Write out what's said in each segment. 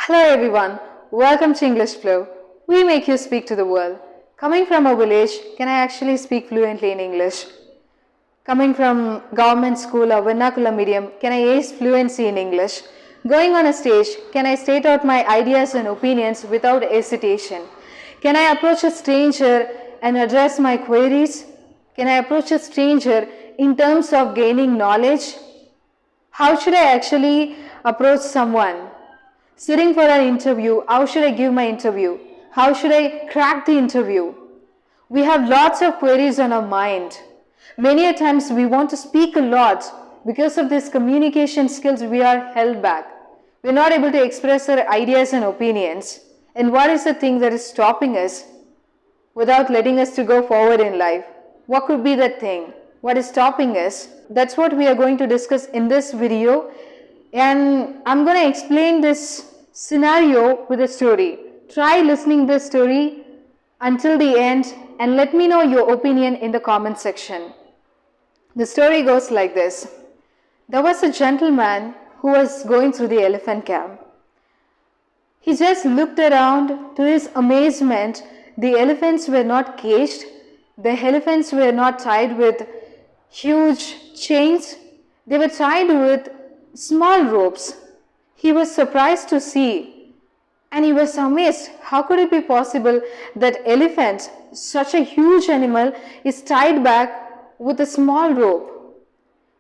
Hello everyone, welcome to Englishfloww. We make you speak to the world. Coming from a village, can I actually speak fluently in English? Coming from government school or vernacular medium, can I ace fluency in English? Going on a stage, can I state out my ideas and opinions without hesitation? Can I approach a stranger and address my queries? Can I approach a stranger in terms of gaining knowledge? How should I actually approach someone? Sitting for an interview, how should I give my interview? How should I crack the interview? We have lots of queries on our mind. Many a times we want to speak a lot. Because of these communication skills, we are held back. We're not able to express our ideas and opinions. And what is the thing that is stopping us without letting us to go forward in life? What could be that thing? What is stopping us? That's what we are going to discuss in this video. And I'm going to explain this scenario with a story. Try listening this story until the end and let me know your opinion in the comment section. The story goes like this. There was a gentleman who was going through the elephant camp. He just looked around. To his amazement, the elephants were not caged. The elephants were not tied with huge chains. They were tied with small ropes. He was surprised to see, and he was amazed. How could it be possible that elephant, such a huge animal, is tied back with a small rope?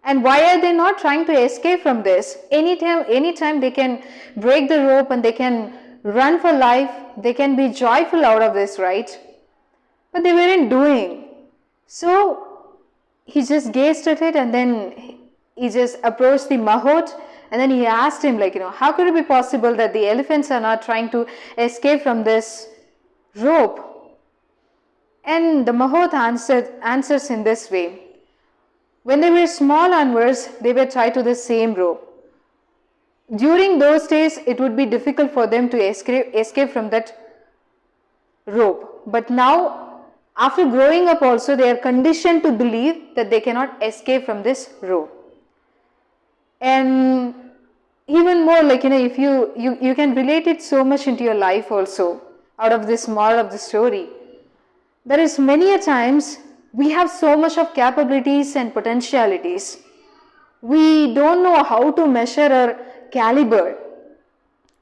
And why are they not trying to escape from this? Anytime they can break the rope and they can run for life, they can be joyful out of this, right? But they weren't doing. So he just gazed at it, and then he just approached the mahout, and then he asked him, how could it be possible that the elephants are not trying to escape from this rope? And the mahout answers in this way. When they were small onwards, they were tied to the same rope. During those days, it would be difficult for them to escape from that rope. But now, after growing up also, they are conditioned to believe that they cannot escape from this rope. And even more, if you can relate it so much into your life also, out of this moral of the story. There is many a times we have so much of capabilities and potentialities. We don't know how to measure our caliber.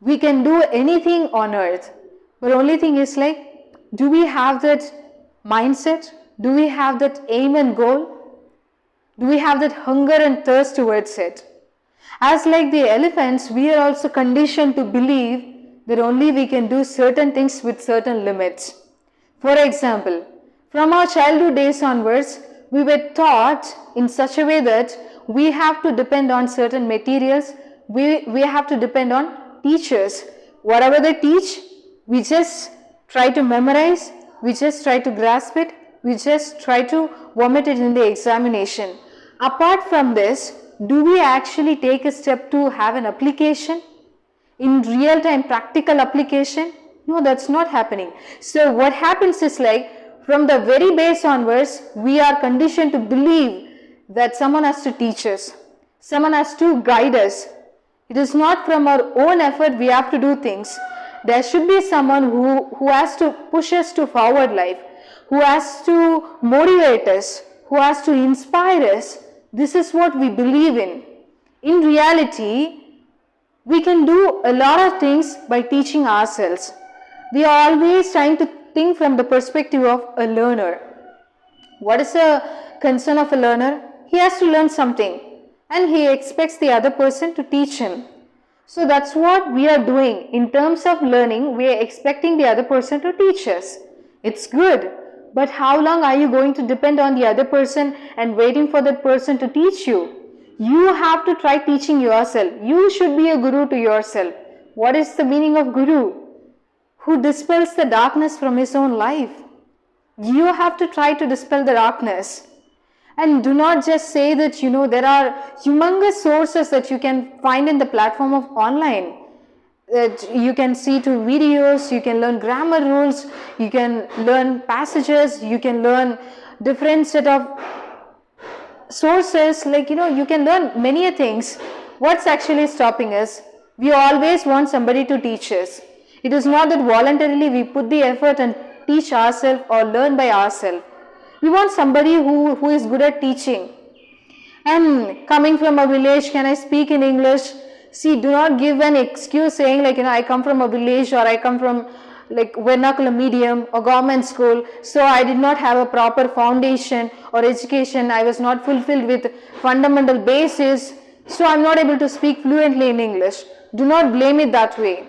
We can do anything on earth. But only thing is do we have that mindset? Do we have that aim and goal? Do we have that hunger and thirst towards it? As like the elephants, we are also conditioned to believe that only we can do certain things with certain limits. For example, from our childhood days onwards, we were taught in such a way that we have to depend on certain materials, we have to depend on teachers. Whatever they teach, we just try to memorize, we just try to grasp it, we just try to vomit it in the examination. Apart from this, do we actually take a step to have an application? In real time, practical application? No, that's not happening. So what happens is from the very base onwards, we are conditioned to believe that someone has to teach us. Someone has to guide us. It is not from our own effort we have to do things. There should be someone who has to push us to forward life, who has to motivate us, who has to inspire us. This is what we believe in. In reality, we can do a lot of things by teaching ourselves. We are always trying to think from the perspective of a learner. What is the concern of a learner? He has to learn something and he expects the other person to teach him. So that's what we are doing. In terms of learning, we are expecting the other person to teach us. It's good. But how long are you going to depend on the other person and waiting for that person to teach you? You have to try teaching yourself. You should be a guru to yourself. What is the meaning of guru? Who dispels the darkness from his own life. You have to try to dispel the darkness. And do not just say that, there are humongous sources that you can find in the platform of online. That you can see to videos, you can learn grammar rules, you can learn passages, you can learn different set of sources, you can learn many things. What's actually stopping us? We always want somebody to teach us. It is not that voluntarily we put the effort and teach ourselves or learn by ourselves. We want somebody who is good at teaching. And coming from a village, can I speak in English? See, do not give an excuse saying like, I come from a village, or I come from like vernacular medium or government school, so I did not have a proper foundation or education. I was not fulfilled with fundamental basis, so I'm not able to speak fluently in English. Do not blame it that way.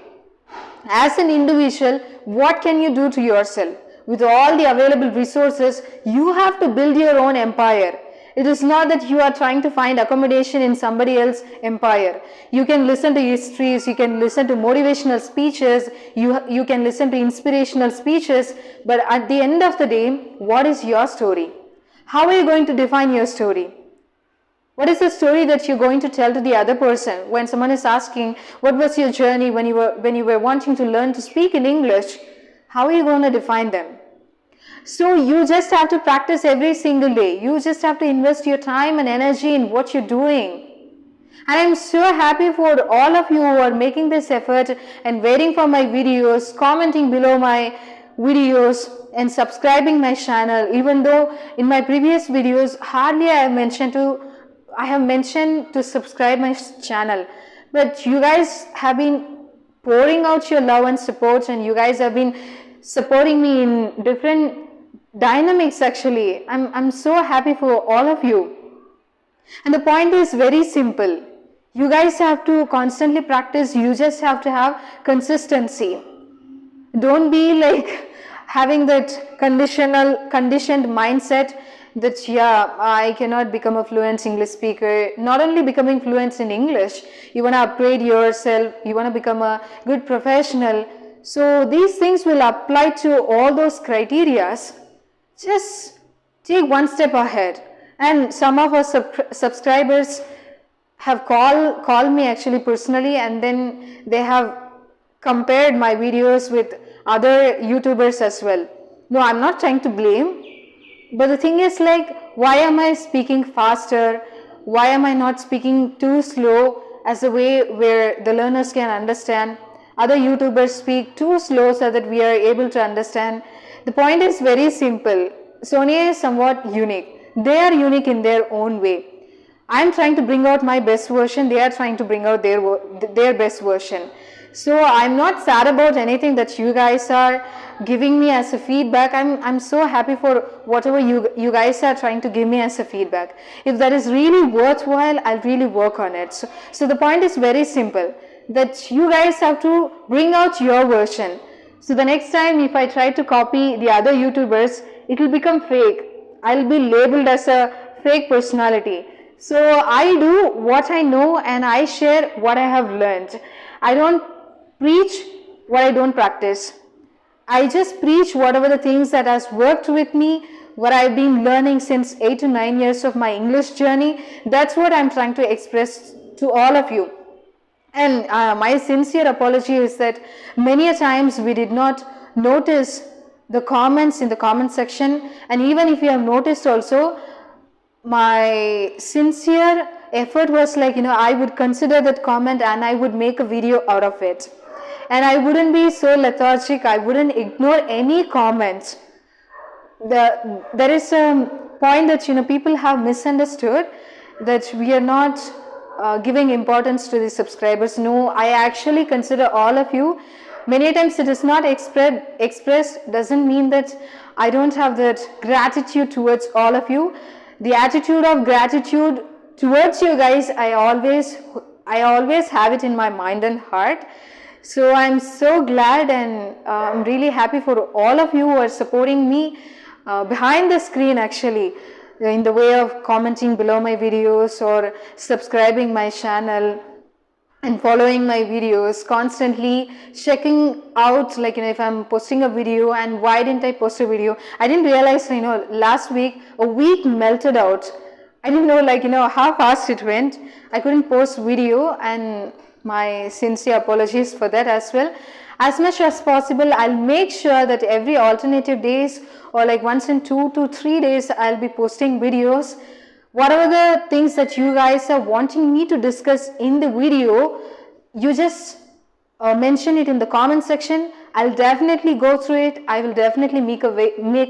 As an individual, what can you do to yourself? With all the available resources, you have to build your own empire. It is not that you are trying to find accommodation in somebody else's empire. You can listen to histories, you can listen to motivational speeches, you can listen to inspirational speeches, but at the end of the day, what is your story? How are you going to define your story? What is the story that you're going to tell to the other person when someone is asking, what was your journey when you were wanting to learn to speak in English? How are you going to define them? So you just have to practice every single day. You just have to invest your time and energy in what you're doing. And I'm so happy for all of you who are making this effort and waiting for my videos, commenting below my videos and subscribing my channel. Even though in my previous videos, hardly I have mentioned to subscribe my channel. But you guys have been pouring out your love and support, and you guys have been supporting me in different dynamics actually. I'm so happy for all of you. And the point is very simple. You guys have to constantly practice. You just have to have consistency. Don't be like having that conditioned mindset that I cannot become a fluent English speaker. Not only becoming fluent in English, you want to upgrade yourself, you want to become a good professional. So these things will apply to all those criterias. Just take one step ahead. And some of our subscribers have called me actually personally, and then they have compared my videos with other YouTubers as well. No, I'm not trying to blame, but the thing is like, why am I speaking faster? Why am I not speaking too slow as a way where the learners can understand? Other YouTubers speak too slow so that we are able to understand. The point is very simple. Sonia is somewhat unique. They are unique in their own way. I'm trying to bring out my best version. They are trying to bring out their best version. So I'm not sad about anything that you guys are giving me as a feedback. I'm so happy for whatever you guys are trying to give me as a feedback. If that is really worthwhile, I'll really work on it. So the point is very simple, that you guys have to bring out your version. So the next time if I try to copy the other YouTubers, it will become fake. I'll be labeled as a fake personality. So I do what I know and I share what I have learned. I don't preach what I don't practice. I just preach whatever the things that has worked with me, what I've been learning since 8 to 9 years of my English journey. That's what I'm trying to express to all of you. And my sincere apology is that many a times we did not notice the comments in the comment section, and even if you have noticed also, my sincere effort was like, I would consider that comment and I would make a video out of it. And I wouldn't be so lethargic, I wouldn't ignore any comments. There is a point that, people have misunderstood, that we are not giving importance to the subscribers. No, I actually consider all of you. Many times it is not expressed, doesn't mean that I don't have that gratitude towards all of you. The attitude of gratitude towards you guys, I always have it in my mind and heart. So I'm so glad, and I'm really happy for all of you who are supporting me behind the screen actually, in the way of commenting below my videos or subscribing my channel and following my videos, constantly checking out if I'm posting a video and why didn't I post a video. I didn't realize, last week a week melted out. I didn't know how fast it went. I couldn't post video, and my sincere apologies for that as well. As much as possible, I'll make sure that every alternative days or once in 2 to 3 days, I'll be posting videos. Whatever the things that you guys are wanting me to discuss in the video, you just mention it in the comment section. I'll definitely go through it. I will definitely make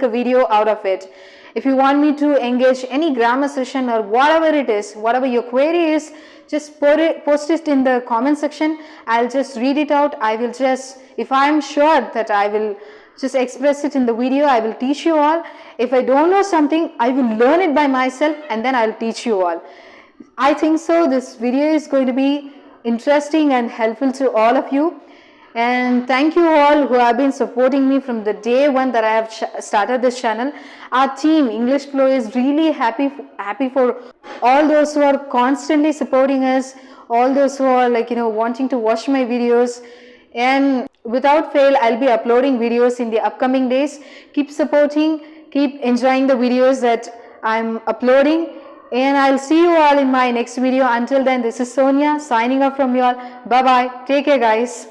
a video out of it. If you want me to engage any grammar session or whatever it is, whatever your query is, just post it in the comment section. I'll just read it out. I will just, if I'm sure that I will just express it in the video, I will teach you all. If I don't know something, I will learn it by myself and then I'll teach you all. I think so this video is going to be interesting and helpful to all of you. And thank you all who have been supporting me from the day one that I have started this channel. Our team Englishfloww is really happy for all those who are constantly supporting us, all those who are wanting to watch my videos. And without fail, I'll be uploading videos in the upcoming days. Keep supporting, keep enjoying the videos that I'm uploading. And I'll see you all in my next video. Until then, this is Sonia signing off from you all. Bye bye. Take care, guys.